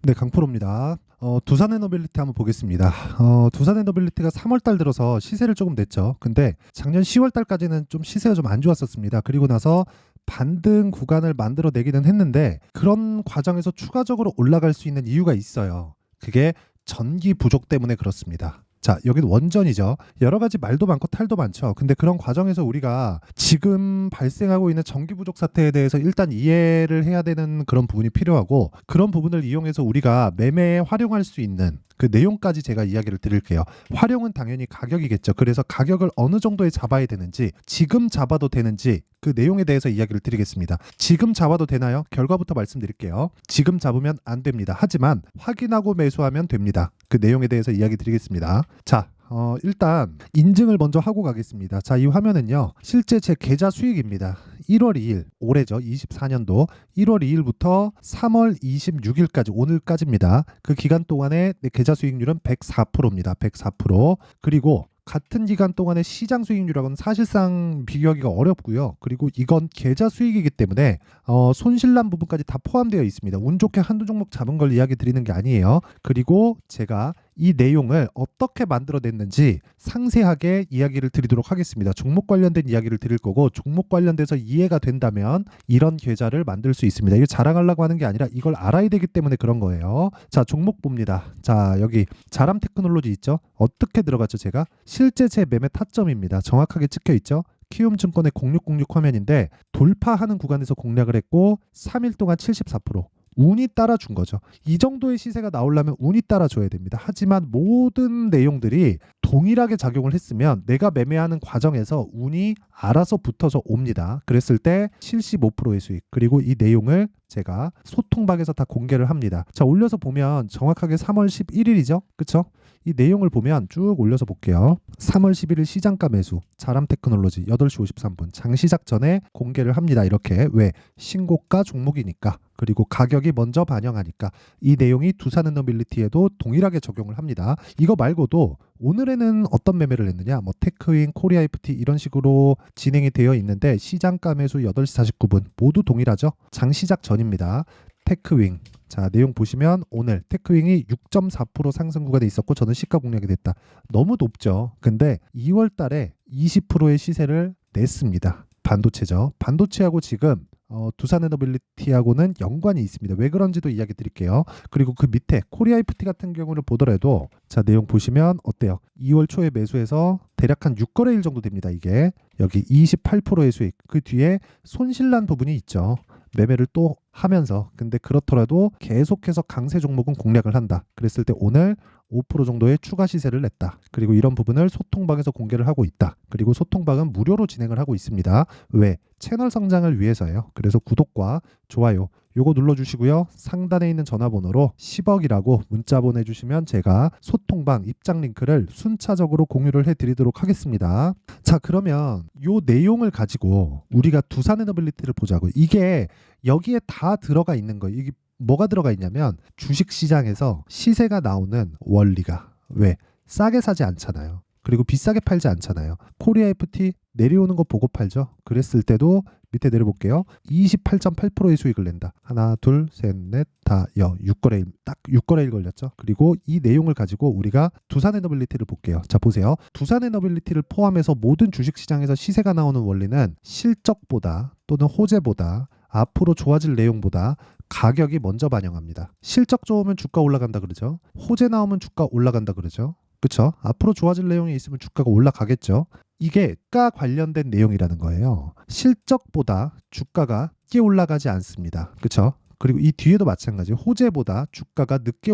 네, 강프로입니다. 두산에너빌리티 한번 보겠습니다. 두산에너빌리티가 3월달 들어서 시세를 조금 냈죠. 근데 작년 10월달까지는 좀 시세가 좀 안 좋았었습니다. 그리고 나서 반등 구간을 만들어 내기는 했는데 그런 과정에서 추가적으로 올라갈 수 있는 이유가 있어요. 그게 전기 부족 때문에 그렇습니다. 자, 여기는 원전이죠. 여러 가지 말도 많고 탈도 많죠. 근데 그런 과정에서 우리가 지금 발생하고 있는 전기 부족 사태에 대해서 일단 이해를 해야 되는 그런 부분이 필요하고, 그런 부분을 이용해서 우리가 매매에 활용할 수 있는 그 내용까지 제가 이야기를 드릴게요. 활용은 당연히 가격이겠죠. 그래서 가격을 어느 정도에 잡아야 되는지, 지금 잡아도 되는지 그 내용에 대해서 이야기를 드리겠습니다. 지금 잡아도 되나요? 결과부터 말씀드릴게요. 지금 잡으면 안 됩니다. 하지만 확인하고 매수하면 됩니다. 그 내용에 대해서 이야기 드리겠습니다. 자, 일단 인증을 먼저 하고 가겠습니다. 자, 이 화면은요, 실제 제 계좌 수익입니다. 1월 2일, 올해죠. 24년도 1월 2일부터 3월 26일까지, 오늘까지입니다. 그 기간 동안의 내 계좌 수익률은 104%입니다. 104%. 그리고 같은 기간 동안의 시장 수익률하고는 사실상 비교하기가 어렵고요. 그리고 이건 계좌 수익이기 때문에 손실난 부분까지 다 포함되어 있습니다. 운 좋게 한두 종목 잡은 걸 이야기 드리는 게 아니에요. 그리고 제가 이 내용을 어떻게 만들어냈는지 상세하게 이야기를 드리도록 하겠습니다. 종목 관련된 이야기를 드릴 거고, 종목 관련돼서 이해가 된다면 이런 계좌를 만들 수 있습니다. 이거 자랑하려고 하는 게 아니라 이걸 알아야 되기 때문에 그런 거예요. 자, 종목 봅니다. 자, 여기 자람 테크놀로지 있죠? 어떻게 들어갔죠? 제가 실제 제 매매 타점입니다. 정확하게 찍혀 있죠? 키움증권의 0606 화면인데 돌파하는 구간에서 공략을 했고 3일 동안 74%. 운이 따라준 거죠. 이 정도의 시세가 나오려면 운이 따라줘야 됩니다. 하지만 모든 내용들이 동일하게 작용을 했으면 내가 매매하는 과정에서 운이 알아서 붙어서 옵니다. 그랬을 때 75%의 수익, 그리고 이 내용을 제가 소통방에서 다 공개를 합니다. 자, 올려서 보면 정확하게 3월 11일이죠. 그쵸? 이 내용을 보면 쭉 올려서 볼게요. 3월 11일 시장가 매수, 자람 테크놀로지 8시 53분 장시작 전에 공개를 합니다. 이렇게. 왜? 신고가 종목이니까. 그리고 가격이 먼저 반영하니까. 이 내용이 두산에너빌리티에도 동일하게 적용을 합니다. 이거 말고도 오늘에는 어떤 매매를 했느냐, 뭐 테크윙, 코리아IFT 이런 식으로 진행이 되어 있는데 시장가 매수 8시 49분 모두 동일하죠. 장시작 전입니다. 테크윙. 자, 내용 보시면 오늘 테크윙이 6.4% 상승 구간에 있었고 저는 시가 공략이 됐다. 너무 높죠. 근데 2월 달에 20%의 시세를 냈습니다. 반도체죠. 반도체하고 지금 두산에너빌리티하고는 연관이 있습니다. 왜 그런지도 이야기 드릴게요. 그리고 그 밑에 코리아IFT 같은 경우를 보더라도, 자, 내용 보시면 어때요? 2월 초에 매수해서 대략 한 6거래일 정도 됩니다. 이게 여기 28%의 수익, 그 뒤에 손실난 부분이 있죠. 매매를 또 하면서. 근데 그렇더라도 계속해서 강세 종목은 공략을 한다. 그랬을 때 오늘 5% 정도의 추가 시세를 냈다. 그리고 이런 부분을 소통방에서 공개를 하고 있다. 그리고 소통방은 무료로 진행을 하고 있습니다. 왜? 채널 성장을 위해서예요. 그래서 구독과 좋아요 요거 눌러주시고요. 상단에 있는 전화번호로 10억이라고 문자 보내주시면 제가 소통방 입장 링크를 순차적으로 공유를 해드리도록 하겠습니다. 자, 그러면 요 내용을 가지고 우리가 두산에너빌리티를 보자고. 이게 여기에 다 들어가 있는 거예요. 이게 뭐가 들어가 있냐면 주식시장에서 시세가 나오는 원리가, 왜? 싸게 사지 않잖아요. 그리고 비싸게 팔지 않잖아요. 코리아IFT 내려오는 거 보고 팔죠. 그랬을 때도 밑에 내려볼게요. 28.8%의 수익을 낸다. 하나, 둘, 셋, 넷, 다, 6거래일, 딱 6거래일 걸렸죠. 그리고 이 내용을 가지고 우리가 두산에너빌리티를 볼게요. 자, 보세요. 두산에너빌리티를 포함해서 모든 주식시장에서 시세가 나오는 원리는 실적보다 또는 호재보다 앞으로 좋아질 내용보다 가격이 먼저 반영합니다. 실적 좋으면 주가 올라간다 그러죠. 호재 나오면 주가 올라간다 그러죠. 그쵸? 앞으로 좋아질 내용이 있으면 주가가 올라가겠죠. 이게 가 관련된 내용이라는 거예요. 실적보다 주가가 늦게 올라가지 않습니다. 그쵸? 그리고 이 뒤에도 마찬가지. 호재보다 주가가 늦게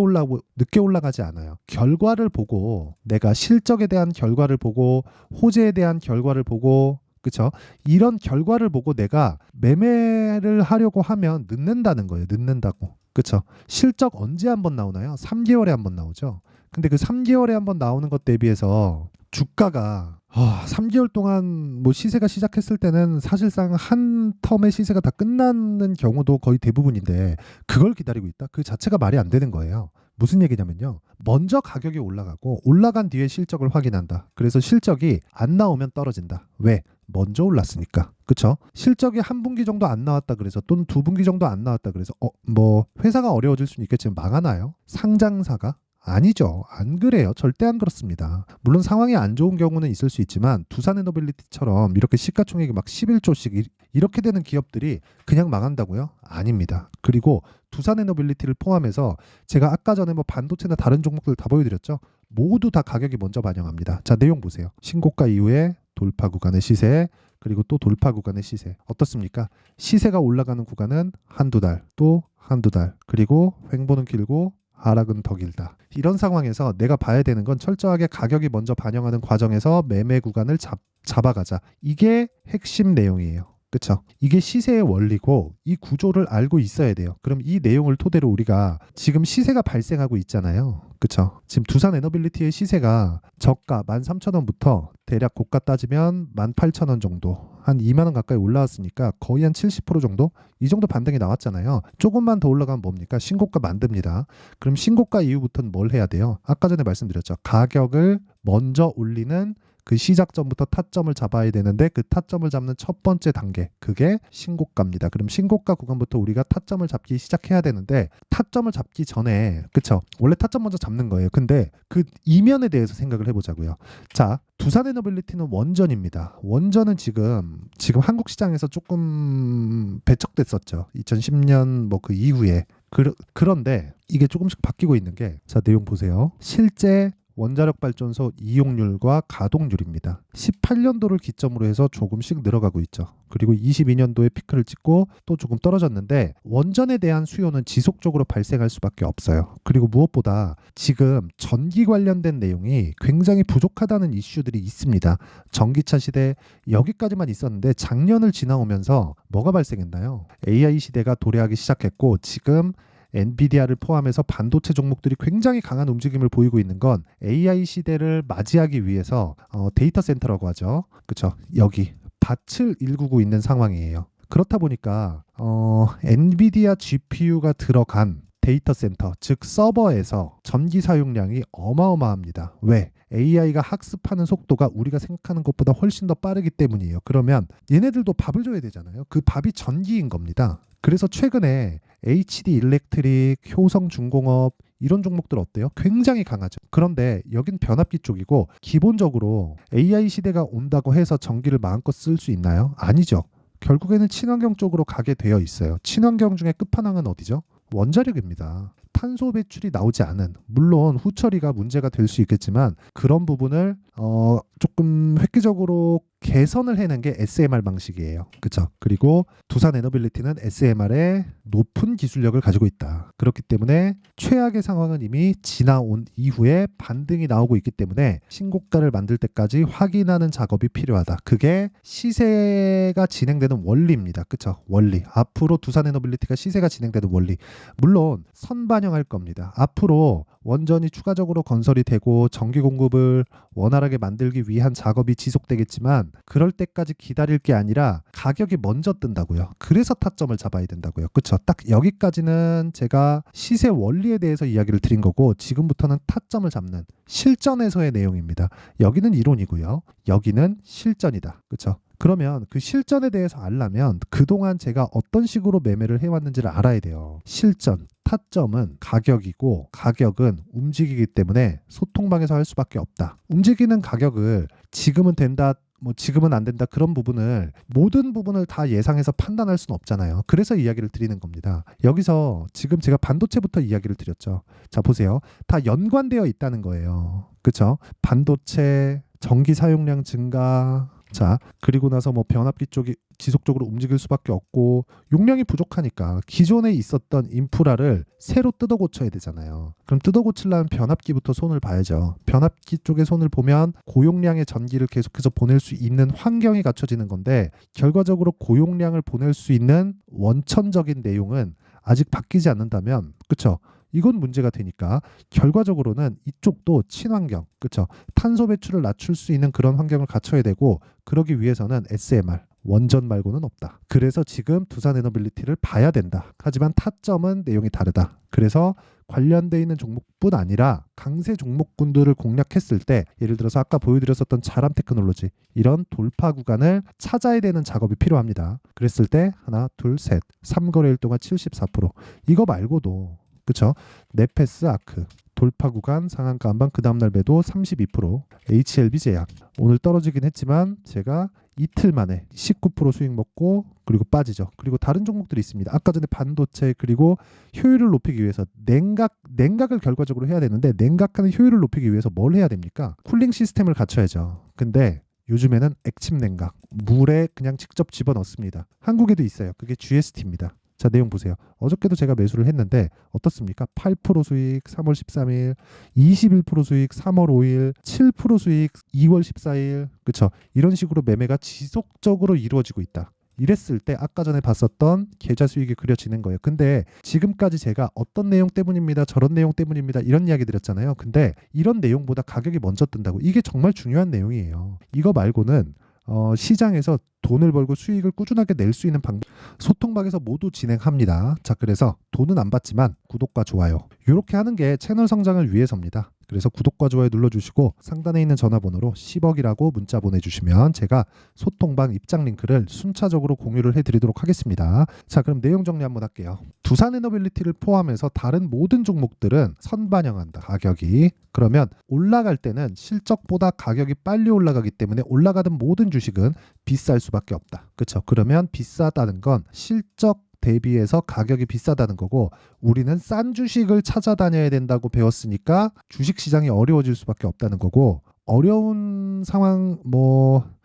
올라가지 않아요. 결과를 보고, 내가 실적에 대한 결과를 보고 호재에 대한 결과를 보고, 그쵸? 이런 결과를 보고 내가 매매를 하려고 하면 늦는다는 거예요. 늦는다고. 그쵸? 실적 언제 한번 나오나요? 3개월에 한번 나오죠. 근데 그 3개월에 한번 나오는 것 대비해서 주가가 3개월 동안 뭐 시세가 시작했을 때는 사실상 한 텀의 시세가 다 끝나는 경우도 거의 대부분인데 그걸 기다리고 있다? 그 자체가 말이 안 되는 거예요. 무슨 얘기냐면요. 먼저 가격이 올라가고 올라간 뒤에 실적을 확인한다. 그래서 실적이 안 나오면 떨어진다. 왜? 먼저 올랐으니까. 그쵸? 실적이 한 분기 정도 안 나왔다 그래서 또는 두 분기 정도 안 나왔다 그래서 뭐 회사가 어려워질 수는 있겠지만 망하나요? 상장사가? 아니죠. 안 그래요. 절대 안 그렇습니다. 물론 상황이 안 좋은 경우는 있을 수 있지만 두산에너빌리티처럼 이렇게 시가총액이 막 11조씩 이렇게 되는 기업들이 그냥 망한다고요? 아닙니다. 그리고 두산에너빌리티를 포함해서 제가 아까 전에 뭐 반도체나 다른 종목들 다 보여드렸죠. 모두 다 가격이 먼저 반영합니다. 자, 내용 보세요. 신고가 이후에 돌파 구간의 시세, 그리고 또 돌파 구간의 시세. 어떻습니까? 시세가 올라가는 구간은 한두 달, 또 한두 달, 그리고 횡보는 길고 하락은 더 길다. 이런 상황에서 내가 봐야 되는 건 철저하게 가격이 먼저 반영하는 과정에서 매매 구간을 잡아가자. 이게 핵심 내용이에요. 그렇죠? 이게 시세의 원리고 이 구조를 알고 있어야 돼요. 그럼 이 내용을 토대로 우리가 지금 시세가 발생하고 있잖아요. 그렇죠? 지금 두산에너빌리티의 시세가 저가 13,000원부터 대략 고가 따지면 18,000원 정도, 한 2만 원 가까이 올라왔으니까 거의 한 70% 정도? 이 정도 반등이 나왔잖아요. 조금만 더 올라가면 뭡니까? 신고가 만듭니다. 그럼 신고가 이후부터는 뭘 해야 돼요? 아까 전에 말씀드렸죠. 가격을 먼저 올리는 그 시작점부터 타점을 잡아야 되는데 그 타점을 잡는 첫 번째 단계, 그게 신고가입니다. 그럼 신고가 구간부터 우리가 타점을 잡기 시작해야 되는데 타점을 잡기 전에, 그쵸? 원래 타점 먼저 잡는 거예요. 근데 그 이면에 대해서 생각을 해보자고요. 자, 두산에너빌리티는 원전입니다. 원전은 지금 한국 시장에서 조금 배척됐었죠. 2010년 뭐 그 이후에. 그런데 이게 조금씩 바뀌고 있는 게, 자, 내용 보세요. 실제 원자력 발전소 이용률과 가동률입니다. 18년도를 기점으로 해서 조금씩 늘어가고 있죠. 그리고 22년도에 피크를 찍고 또 조금 떨어졌는데 원전에 대한 수요는 지속적으로 발생할 수밖에 없어요. 그리고 무엇보다 지금 전기 관련된 내용이 굉장히 부족하다는 이슈들이 있습니다. 전기차 시대 여기까지만 있었는데 작년을 지나오면서 뭐가 발생했나요? AI 시대가 도래하기 시작했고 지금 엔비디아를 포함해서 반도체 종목들이 굉장히 강한 움직임을 보이고 있는 건 AI 시대를 맞이하기 위해서 데이터 센터라고 하죠. 그렇죠? 여기 밭을 일구고 있는 상황이에요. 그렇다 보니까 엔비디아 GPU가 들어간 데이터 센터, 즉 서버에서 전기 사용량이 어마어마합니다. 왜? AI가 학습하는 속도가 우리가 생각하는 것보다 훨씬 더 빠르기 때문이에요. 그러면 얘네들도 밥을 줘야 되잖아요. 그 밥이 전기인 겁니다. 그래서 최근에 HD 일렉트릭, 효성중공업 이런 종목들 어때요? 굉장히 강하죠. 그런데 여긴 변압기 쪽이고 기본적으로 AI 시대가 온다고 해서 전기를 마음껏 쓸 수 있나요? 아니죠. 결국에는 친환경 쪽으로 가게 되어 있어요. 친환경 중에 끝판왕은 어디죠? 원자력입니다. 탄소 배출이 나오지 않은, 물론 후처리가 문제가 될 수 있겠지만 그런 부분을 조금 획기적으로 개선을 해낸 게 SMR 방식이에요. 그렇죠? 그리고 두산에너빌리티는 SMR에 높은 기술력을 가지고 있다. 그렇기 때문에 최악의 상황은 이미 지나온 이후에 반등이 나오고 있기 때문에 신고가를 만들 때까지 확인하는 작업이 필요하다. 그게 시세가 진행되는 원리입니다. 그렇죠? 원리. 앞으로 두산에너빌리티가 시세가 진행되는 원리. 물론 선반영할 겁니다. 앞으로 원전이 추가적으로 건설이 되고 전기 공급을 원활하게 만들기 위한 작업이 지속되겠지만 그럴 때까지 기다릴 게 아니라 가격이 먼저 뜬다고요. 그래서 타점을 잡아야 된다고요. 그렇죠? 딱 여기까지는 제가 시세 원리에 대해서 이야기를 드린 거고 지금부터는 타점을 잡는 실전에서의 내용입니다. 여기는 이론이고요. 여기는 실전이다. 그렇죠? 그러면 그 실전에 대해서 알려면 그동안 제가 어떤 식으로 매매를 해왔는지를 알아야 돼요. 실전, 타점은 가격이고 가격은 움직이기 때문에 소통방에서 할 수밖에 없다. 움직이는 가격을 지금은 된다, 뭐 지금은 안 된다, 그런 부분을 모든 부분을 다 예상해서 판단할 수는 없잖아요. 그래서 이야기를 드리는 겁니다. 여기서 지금 제가 반도체부터 이야기를 드렸죠. 자, 보세요. 다 연관되어 있다는 거예요. 그렇죠? 반도체, 전기 사용량 증가, 자, 그리고 나서 뭐 변압기 쪽이 지속적으로 움직일 수밖에 없고 용량이 부족하니까 기존에 있었던 인프라를 새로 뜯어 고쳐야 되잖아요. 그럼 뜯어 고치려면 변압기부터 손을 봐야죠. 변압기 쪽에 손을 보면 고용량의 전기를 계속해서 보낼 수 있는 환경이 갖춰지는 건데 결과적으로 고용량을 보낼 수 있는 원천적인 내용은 아직 바뀌지 않는다면, 그렇죠? 이건 문제가 되니까 결과적으로는 이쪽도 친환경, 그렇죠? 탄소 배출을 낮출 수 있는 그런 환경을 갖춰야 되고 그러기 위해서는 SMR, 원전 말고는 없다. 그래서 지금 두산에너빌리티를 봐야 된다. 하지만 타점은 내용이 다르다. 그래서 관련돼 있는 종목뿐 아니라 강세 종목군들을 공략했을 때 예를 들어서 아까 보여드렸었던 자람 테크놀로지 이런 돌파 구간을 찾아야 되는 작업이 필요합니다. 그랬을 때 하나, 둘, 셋, 3거래일 동안 74%. 이거 말고도 그쵸? 네페스 아크 돌파 구간 상한가 한방 그 다음날 매도 32%, HLB 제약 오늘 떨어지긴 했지만 제가 이틀 만에 19% 수익 먹고 그리고 빠지죠. 그리고 다른 종목들이 있습니다. 아까 전에 반도체 그리고 효율을 높이기 위해서 냉각을 결과적으로 해야 되는데 냉각하는 효율을 높이기 위해서 뭘 해야 됩니까? 쿨링 시스템을 갖춰야죠. 근데 요즘에는 액침 냉각 물에 그냥 직접 집어넣습니다. 한국에도 있어요. 그게 GST입니다. 자, 내용 보세요. 어저께도 제가 매수를 했는데 어떻습니까? 8% 수익 3월 13일, 21% 수익 3월 5일, 7% 수익 2월 14일. 그쵸? 이런 식으로 매매가 지속적으로 이루어지고 있다. 이랬을 때 아까 전에 봤었던 계좌 수익이 그려지는 거예요. 근데 지금까지 제가 어떤 내용 때문입니다. 저런 내용 때문입니다. 이런 이야기 드렸잖아요. 근데 이런 내용보다 가격이 먼저 뜬다고. 이게 정말 중요한 내용이에요. 이거 말고는 시장에서 돈을 벌고 수익을 꾸준하게 낼 수 있는 방법 소통방에서 모두 진행합니다. 자, 그래서 돈은 안 받지만 구독과 좋아요 이렇게 하는 게 채널 성장을 위해서입니다. 그래서 구독과 좋아요 눌러주시고 상단에 있는 전화번호로 10억이라고 문자 보내주시면 제가 소통방 입장 링크를 순차적으로 공유를 해드리도록 하겠습니다. 자, 그럼 내용 정리 한번 할게요. 두산에너빌리티를 포함해서 다른 모든 종목들은 선반영한다. 가격이 그러면 올라갈 때는 실적보다 가격이 빨리 올라가기 때문에 올라가던 모든 주식은 비쌀 수밖에 없다. 그렇죠? 그러면 비싸다는 건 실적 대비해서 가격이 비싸다는 거고 우리는 싼 주식을 찾아다녀야 된다고 배웠으니까 주식시장이 어려워질 수밖에 없다는 거고 어려운 상황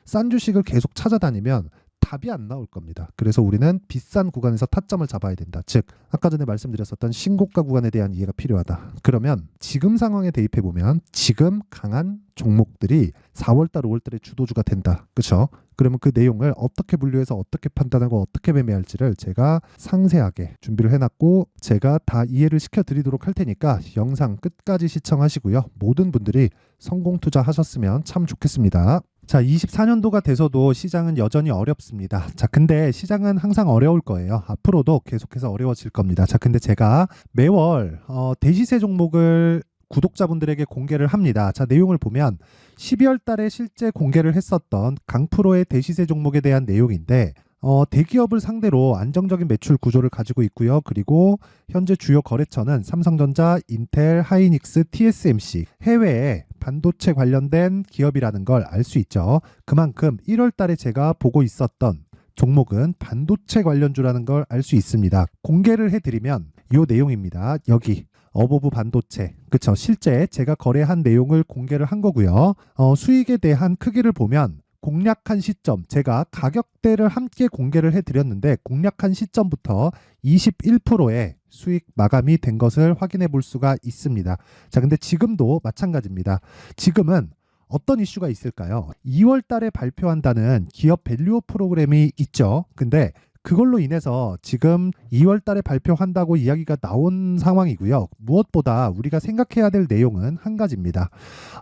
싼 주식을 계속 찾아다니면 답이 안 나올 겁니다. 그래서 우리는 비싼 구간에서 타점을 잡아야 된다. 즉 아까 전에 말씀드렸었던 신고가 구간에 대한 이해가 필요하다. 그러면 지금 상황에 대입해 보면 지금 강한 종목들이 4월달, 5월달에 주도주가 된다. 그렇죠? 그러면 그 내용을 어떻게 분류해서 어떻게 판단하고 어떻게 매매할지를 제가 상세하게 준비를 해놨고 제가 다 이해를 시켜드리도록 할 테니까 영상 끝까지 시청하시고요. 모든 분들이 성공 투자하셨으면 참 좋겠습니다. 자, 24년도가 돼서도 시장은 여전히 어렵습니다. 자, 근데 시장은 항상 어려울 거예요. 앞으로도 계속해서 어려워질 겁니다. 자, 근데 제가 매월 대시세 종목을 구독자분들에게 공개를 합니다. 자, 내용을 보면 12월 달에 실제 공개를 했었던 강프로의 대시세 종목에 대한 내용인데 대기업을 상대로 안정적인 매출 구조를 가지고 있고요. 그리고 현재 주요 거래처는 삼성전자, 인텔, 하이닉스, TSMC 해외에 반도체 관련된 기업이라는 걸 알 수 있죠. 그만큼 1월 달에 제가 보고 있었던 종목은 반도체 관련주라는 걸 알 수 있습니다. 공개를 해드리면 이 내용입니다. 여기 어보브 반도체 그쵸? 실제 제가 거래한 내용을 공개를 한 거고요. 수익에 대한 크기를 보면 공략한 시점 제가 가격대를 함께 공개를 해드렸는데 공략한 시점부터 21%의 수익 마감이 된 것을 확인해 볼 수가 있습니다. 자, 근데 지금도 마찬가지입니다. 지금은 어떤 이슈가 있을까요? 2월 달에 발표한다는 기업 밸류업 프로그램이 있죠. 근데 그걸로 인해서 지금 2월 달에 발표한다고 이야기가 나온 상황이고요. 무엇보다 우리가 생각해야 될 내용은 한 가지입니다.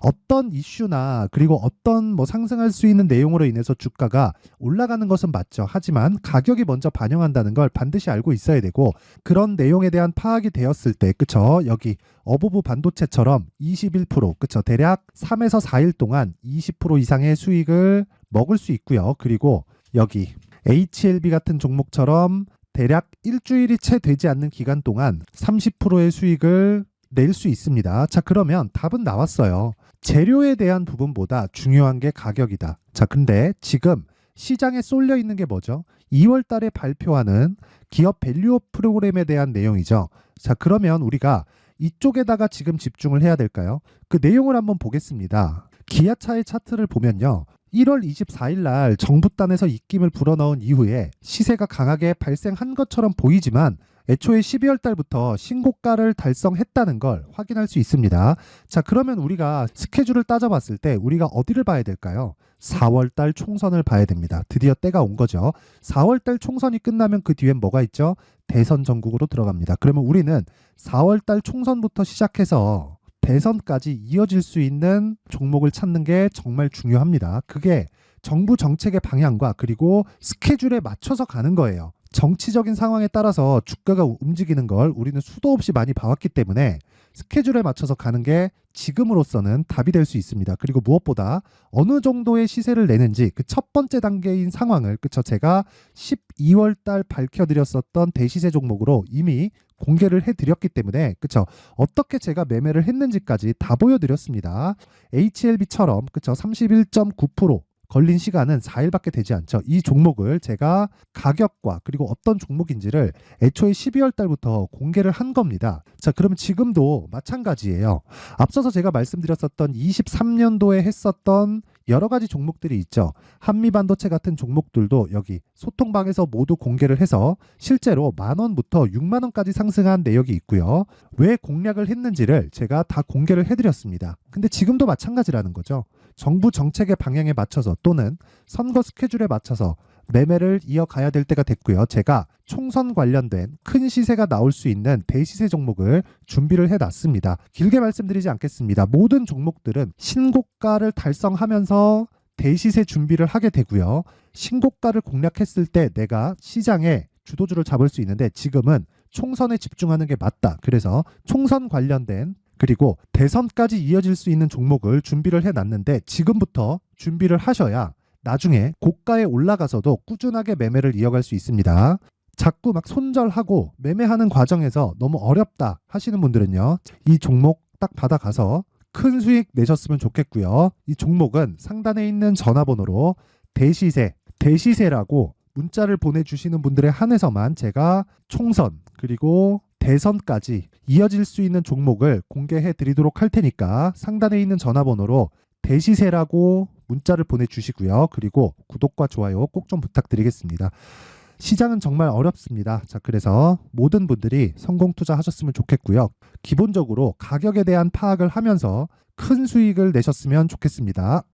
어떤 이슈나 그리고 어떤 상승할 수 있는 내용으로 인해서 주가가 올라가는 것은 맞죠. 하지만 가격이 먼저 반영한다는 걸 반드시 알고 있어야 되고 그런 내용에 대한 파악이 되었을 때 그쵸? 여기 어보브 반도체처럼 21% 그쵸? 대략 3에서 4일 동안 20% 이상의 수익을 먹을 수 있고요. 그리고 여기 HLB 같은 종목처럼 대략 일주일이 채 되지 않는 기간 동안 30%의 수익을 낼 수 있습니다. 자, 그러면 답은 나왔어요. 재료에 대한 부분보다 중요한 게 가격이다. 자, 근데 지금 시장에 쏠려 있는 게 뭐죠? 2월 달에 발표하는 기업 밸류업 프로그램에 대한 내용이죠. 자, 그러면 우리가 이쪽에다가 지금 집중을 해야 될까요? 그 내용을 한번 보겠습니다. 기아차의 차트를 보면요. 1월 24일 날 정부단에서 입김을 불어넣은 이후에 시세가 강하게 발생한 것처럼 보이지만 애초에 12월 달부터 신고가를 달성했다는 걸 확인할 수 있습니다. 자, 그러면 우리가 스케줄을 따져봤을 때 우리가 어디를 봐야 될까요? 4월 달 총선을 봐야 됩니다. 드디어 때가 온 거죠. 4월 달 총선이 끝나면 그 뒤엔 뭐가 있죠? 대선 전국으로 들어갑니다. 그러면 우리는 4월 달 총선부터 시작해서 대선까지 이어질 수 있는 종목을 찾는 게 정말 중요합니다. 그게 정부 정책의 방향과 그리고 스케줄에 맞춰서 가는 거예요. 정치적인 상황에 따라서 주가가 움직이는 걸 우리는 수도 없이 많이 봐왔기 때문에 스케줄에 맞춰서 가는 게 지금으로서는 답이 될 수 있습니다. 그리고 무엇보다 어느 정도의 시세를 내는지 그 첫 번째 단계인 상황을 그쵸 제가 12월 달 밝혀드렸었던 대시세 종목으로 이미 공개를 해드렸기 때문에 그쵸 어떻게 제가 매매를 했는지까지 다 보여드렸습니다. HLB처럼 그쵸 31.9% 걸린 시간은 4일밖에 되지 않죠. 이 종목을 제가 가격과 그리고 어떤 종목인지를 애초에 12월 달부터 공개를 한 겁니다. 자, 그러면 지금도 마찬가지예요. 앞서서 제가 말씀드렸었던 23년도에 했었던 여러 가지 종목들이 있죠. 한미반도체 같은 종목들도 여기 소통방에서 모두 공개를 해서 실제로 10,000원부터 60,000원까지 상승한 내역이 있고요. 왜 공략을 했는지를 제가 다 공개를 해드렸습니다. 근데 지금도 마찬가지라는 거죠. 정부 정책의 방향에 맞춰서 또는 선거 스케줄에 맞춰서 매매를 이어가야 될 때가 됐고요. 제가 총선 관련된 큰 시세가 나올 수 있는 대시세 종목을 준비를 해놨습니다. 길게 말씀드리지 않겠습니다. 모든 종목들은 신고가를 달성하면서 대시세 준비를 하게 되고요. 신고가를 공략했을 때 내가 시장에 주도주를 잡을 수 있는데 지금은 총선에 집중하는 게 맞다. 그래서 총선 관련된 그리고 대선까지 이어질 수 있는 종목을 준비를 해놨는데 지금부터 준비를 하셔야 나중에 고가에 올라가서도 꾸준하게 매매를 이어갈 수 있습니다. 자꾸 막 손절하고 매매하는 과정에서 너무 어렵다 하시는 분들은요. 이 종목 딱 받아가서 큰 수익 내셨으면 좋겠고요. 이 종목은 상단에 있는 전화번호로 대시세라고 문자를 보내주시는 분들에 한해서만 제가 총선 그리고 대선까지 이어질 수 있는 종목을 공개해 드리도록 할 테니까 상단에 있는 전화번호로 대시세라고 문자를 보내주시고요. 그리고 구독과 좋아요 꼭 좀 부탁드리겠습니다. 시장은 정말 어렵습니다. 자, 그래서 모든 분들이 성공 투자하셨으면 좋겠고요. 기본적으로 가격에 대한 파악을 하면서 큰 수익을 내셨으면 좋겠습니다.